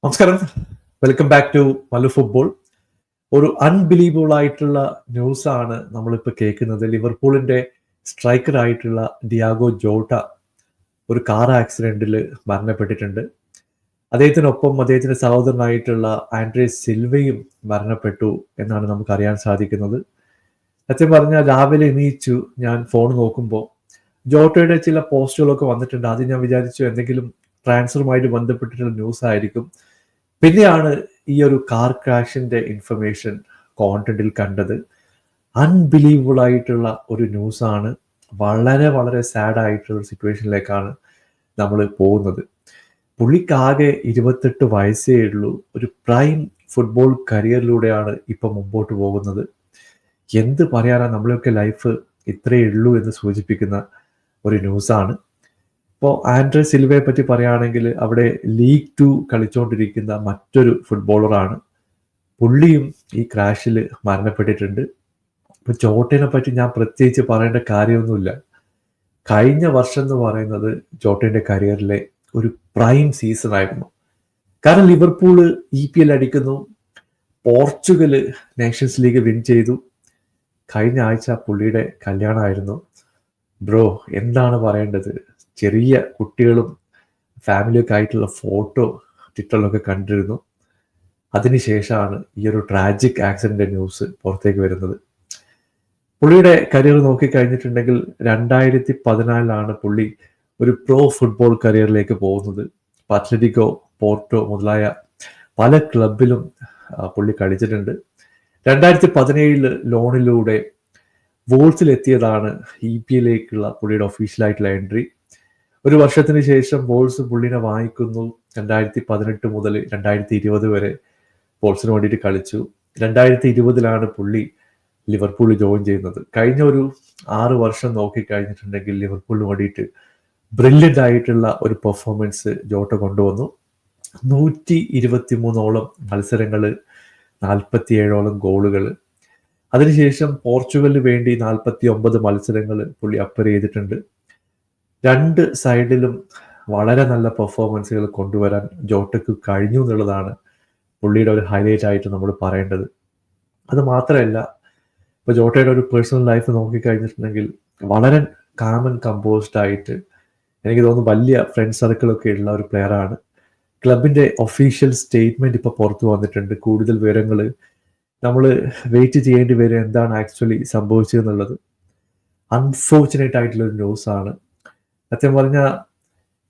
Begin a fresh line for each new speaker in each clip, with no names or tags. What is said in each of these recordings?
നമസ്കാരം. Welcome back to Mallu football. ഒരു unbelievable ആയിട്ടുള്ള ന്യൂസാണ് നമ്മളിപ്പോൾ കേൾക്കുന്നത്. ലിവർപൂളിന്റെ സ്ട്രൈക്കർ ആയിട്ടുള്ള ഡിയാഗോ ജോട്ട ഒരു കാർ ആക്സിഡന്റിൽ മരണപ്പെട്ടിട്ടുണ്ട്. അദ്ദേഹത്തിനൊപ്പം അദ്ദേഹത്തിന്റെ സഹോദരനായിട്ടുള്ള ആൻഡ്രേ സിൽവയും മരണപ്പെട്ടു എന്നാണ് നമുക്ക് അറിയാൻ സാധിക്കുന്നത്. സത്യം പറഞ്ഞാൽ രാവിലെ എണീച്ചു ഞാൻ ഫോൺ നോക്കുമ്പോൾ ജോട്ടയുടെ ചില പോസ്റ്റുകളൊക്കെ വന്നിട്ടുണ്ട്. ആദ്യം ഞാൻ വിചാരിച്ചു എന്തെങ്കിലും ട്രാൻസ്ഫറുമായിട്ട് ബന്ധപ്പെട്ടിട്ടുള്ള ന്യൂസ് ആയിരിക്കും. പിന്നെയാണ് ഈ ഒരു കാർ ക്രാഷിന്റെ ഇൻഫർമേഷൻ കോണ്ടന്റിൽ കണ്ടത്. അൺബിലീവബിൾ ആയിട്ടുള്ള ഒരു ന്യൂസാണ്. വളരെ വളരെ സാഡ് ആയിട്ടുള്ള ഒരു സിറ്റുവേഷനിലേക്കാണ് നമ്മൾ പോകുന്നത്. പുള്ളിക്കാകെ 28 വയസ്സേ ഉള്ളൂ. ഒരു പ്രൈം ഫുട്ബോൾ കരിയറിലൂടെയാണ് ഇപ്പൊ മുമ്പോട്ട് പോകുന്നത്. എന്ത് പറയാനാ, നമ്മളെയൊക്കെ ലൈഫ് ഇത്രയേ ഉള്ളൂ എന്ന് സൂചിപ്പിക്കുന്ന ഒരു ന്യൂസാണ്. ഇപ്പോൾ ആൻഡ്രേ സിൽവയെ പറ്റി പറയുകയാണെങ്കിൽ അവിടെ ലീഗ് 2 കളിച്ചുകൊണ്ടിരിക്കുന്ന മറ്റൊരു ഫുട്ബോളറാണ്. പുള്ളിയും ഈ ക്രാഷിൽ മരണപ്പെട്ടിട്ടുണ്ട്. ഇപ്പൊ ജോട്ടയെ പറ്റി ഞാൻ പ്രത്യേകിച്ച് പറയേണ്ട കാര്യമൊന്നുമില്ല. കഴിഞ്ഞ വർഷം എന്ന് പറയുന്നത് ജോട്ടയുടെ കരിയറിലെ ഒരു പ്രൈം സീസൺ ആയിരുന്നു. കാരണം ലിവർപൂള് EPL അടിക്കുന്നു, പോർച്ചുഗൽ നേഷൻസ് ലീഗ് വിൻ ചെയ്തു. കഴിഞ്ഞ ആഴ്ച പുള്ളിയുടെ കല്യാണമായിരുന്നു. ബ്രോ, എന്താണ് പറയേണ്ടത്? ചെറിയ കുട്ടികളും ഫാമിലിയൊക്കെ ആയിട്ടുള്ള ഫോട്ടോ ട്വിറ്ററിലൊക്കെ കണ്ടിരുന്നു. അതിനുശേഷമാണ് ഈ ഒരു ട്രാജിക് ആക്സിഡന്റ് ന്യൂസ് പുറത്തേക്ക് വരുന്നത്. പുള്ളിയുടെ കരിയർ നോക്കിക്കഴിഞ്ഞിട്ടുണ്ടെങ്കിൽ 2014 പുള്ളി ഒരു പ്രോ ഫുട്ബോൾ കരിയറിലേക്ക് പോകുന്നത്. അത്ലറ്റിക്കോ, പോർട്ടോ മുതലായ പല ക്ലബിലും പുള്ളി കളിച്ചിട്ടുണ്ട്. 2017 ലോണിലൂടെ വോൾസിലെത്തിയതാണ് EPLയിലേക്കുള്ള പുള്ളിയുടെ ഒഫീഷ്യലായിട്ടുള്ള എൻട്രി. ഒരു വർഷത്തിന് ശേഷം വോൾസ് പുള്ളിനെ വാങ്ങിക്കുന്നു. 2018 മുതൽ 2020 വരെ വോൾസിന് വേണ്ടിയിട്ട് കളിച്ചു. 2020 പുള്ളി ലിവർപൂൾ ജോയിൻ ചെയ്യുന്നത്. കഴിഞ്ഞ ഒരു 6 വർഷം നോക്കിക്കഴിഞ്ഞിട്ടുണ്ടെങ്കിൽ ലിവർപൂളിന് വേണ്ടിയിട്ട് ബ്രില്യൻ്റ് ആയിട്ടുള്ള ഒരു പെർഫോമൻസ് ജോട്ട കൊണ്ടുവന്നു. 123 മത്സരങ്ങൾ, 47 ഗോളുകൾ. അതിനുശേഷം പോർച്ചുഗലിന് വേണ്ടി 49 മത്സരങ്ങൾ പുള്ളി അപ്പർ ചെയ്തിട്ടുണ്ട്. രണ്ട് സൈഡിലും വളരെ നല്ല പെർഫോമൻസുകൾ കൊണ്ടുവരാൻ ജോട്ടയ്ക്ക് കഴിഞ്ഞു എന്നുള്ളതാണ് പുള്ളിയുടെ ഒരു ഹൈലൈറ്റ് ആയിട്ട് നമ്മൾ പറയേണ്ടത്. അത് മാത്രമല്ല, ഇപ്പോൾ ജോട്ടയുടെ ഒരു പേഴ്സണൽ ലൈഫ് നോക്കിക്കഴിഞ്ഞിട്ടുണ്ടെങ്കിൽ വളരെ കാമൻ കമ്പോസ്ഡ് ആയിട്ട്, എനിക്ക് തോന്നുന്നു വലിയ ഫ്രണ്ട് സർക്കിളൊക്കെ ഉള്ള ഒരു പ്ലെയറാണ്. ക്ലബിൻ്റെ ഒഫീഷ്യൽ സ്റ്റേറ്റ്മെൻറ്റ് ഇപ്പോൾ പുറത്തു വന്നിട്ടുണ്ട്. കൂടുതൽ വിവരങ്ങൾ നമ്മൾ വെയിറ്റ് ചെയ്യേണ്ടി വരും എന്താണ് ആക്ച്വലി സംഭവിച്ചതെന്നുള്ളത്. അൺഫോർച്ചുനേറ്റ് ആയിട്ടുള്ളൊരു ന്യൂസാണ്. സത്യം പറഞ്ഞാൽ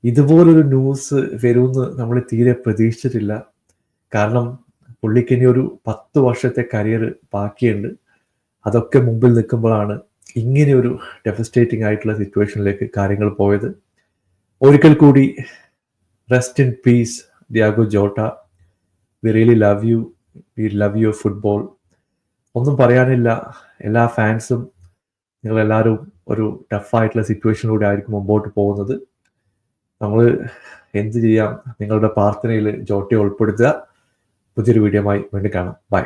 ഇതുപോലൊരു ന്യൂസ് വരുമെന്ന് നമ്മൾ തീരെ പ്രതീക്ഷിച്ചിട്ടില്ല. കാരണം പുള്ളിക്ക് ഇനി ഒരു 10 വർഷത്തെ കരിയർ ബാക്കിയുണ്ട്. അതൊക്കെ മുമ്പിൽ നിൽക്കുമ്പോഴാണ് ഇങ്ങനെയൊരു ഡെവസ്റ്റേറ്റിംഗ് ആയിട്ടുള്ള സിറ്റുവേഷനിലേക്ക് കാര്യങ്ങൾ പോയത്. ഒരിക്കൽ കൂടി rest in peace Diego Jota. V really love you, we love your football. ഒന്നും പറയാനില്ല. എല്ലാ ഫാൻസും നിങ്ങളെല്ലാവരും ഒരു ടഫായിട്ടുള്ള സിറ്റുവേഷനിലൂടെ ആയിരിക്കും മുമ്പോട്ട് പോകുന്നത്. നമ്മൾ എന്ത് ചെയ്യാം? നിങ്ങളുടെ പ്രാർത്ഥനയിൽ ജോട്ടയെ ഉൾപ്പെടുത്തുക. പുതിയൊരു വീഡിയോയുമായി വീണ്ടും കാണാം. ബൈ.